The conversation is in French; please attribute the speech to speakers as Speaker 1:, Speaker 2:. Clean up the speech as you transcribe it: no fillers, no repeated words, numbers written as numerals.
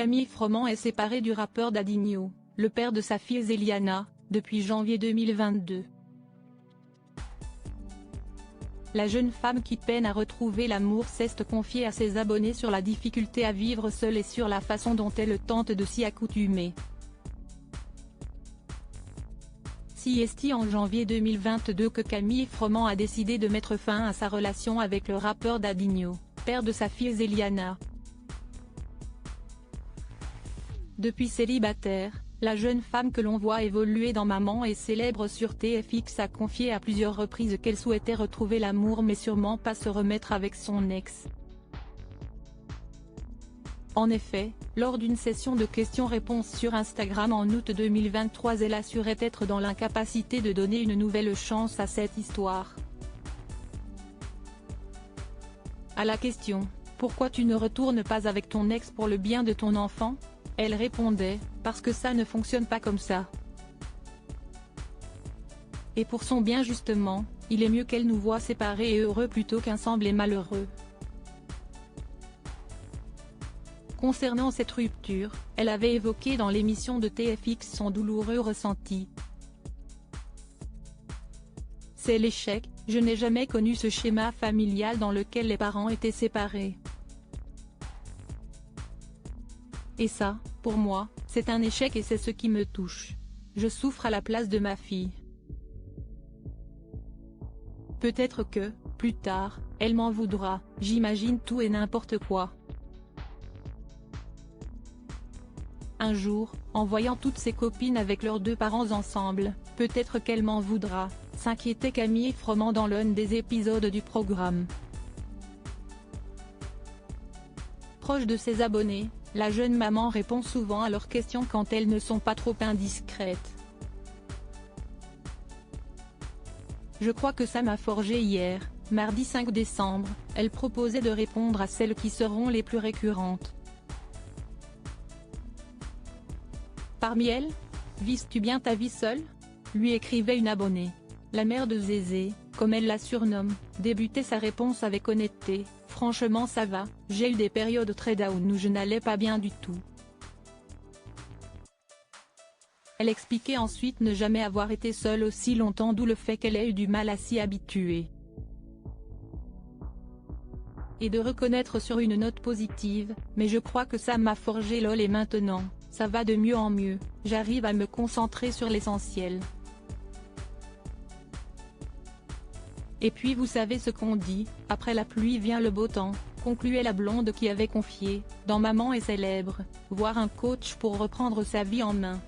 Speaker 1: Camille Froment est séparée du rappeur Dadinho, le père de sa fille Zeliana, depuis janvier 2022. La jeune femme qui peine à retrouver l'amour s'est confiée à ses abonnés sur la difficulté à vivre seule et sur la façon dont elle tente de s'y accoutumer. Si est en janvier 2022 que Camille Froment a décidé de mettre fin à sa relation avec le rappeur Dadinho, père de sa fille Zeliana. Depuis célibataire, la jeune femme que l'on voit évoluer dans Maman et célèbre sur TFX a confié à plusieurs reprises qu'elle souhaitait retrouver l'amour mais sûrement pas se remettre avec son ex. En effet, lors d'une session de questions-réponses sur Instagram en août 2023, elle assurait être dans l'incapacité de donner une nouvelle chance à cette histoire. À la question « Pourquoi tu ne retournes pas avec ton ex pour le bien de ton enfant ?», elle répondait « Parce que ça ne fonctionne pas comme ça. Et pour son bien justement, il est mieux qu'elle nous voie séparés et heureux plutôt qu'ensemble et malheureux. » Concernant cette rupture, elle avait évoqué dans l'émission de TFX son douloureux ressenti. C'est l'échec, je n'ai jamais connu ce schéma familial dans lequel les parents étaient séparés. Et ça, pour moi, c'est un échec et c'est ce qui me touche. Je souffre à la place de ma fille. Peut-être que, plus tard, elle m'en voudra, j'imagine tout et n'importe quoi. Un jour, en voyant toutes ses copines avec leurs deux parents ensemble, peut-être qu'elle m'en voudra, s'inquiétait Camille Froment dans l'un des épisodes du programme. Proche de ses abonnés, la jeune maman répond souvent à leurs questions quand elles ne sont pas trop indiscrètes. Je crois que ça m'a forgé hier, mardi 5 décembre, elle proposait de répondre à celles qui seront les plus récurrentes. Parmi elles, vises-tu bien ta vie seule ? Lui écrivait une abonnée. La mère de Zézé, comme elle la surnomme, débutait sa réponse avec honnêteté. Franchement ça va, j'ai eu des périodes très down où je n'allais pas bien du tout. Elle expliquait ensuite ne jamais avoir été seule aussi longtemps, d'où le fait qu'elle ait eu du mal à s'y habituer. Et de reconnaître sur une note positive, mais je crois que ça m'a forgé lol et maintenant, ça va de mieux en mieux, j'arrive à me concentrer sur l'essentiel. Et puis vous savez ce qu'on dit, après la pluie vient le beau temps, concluait la blonde qui avait confié, dans Maman est célèbre, voir un coach pour reprendre sa vie en main.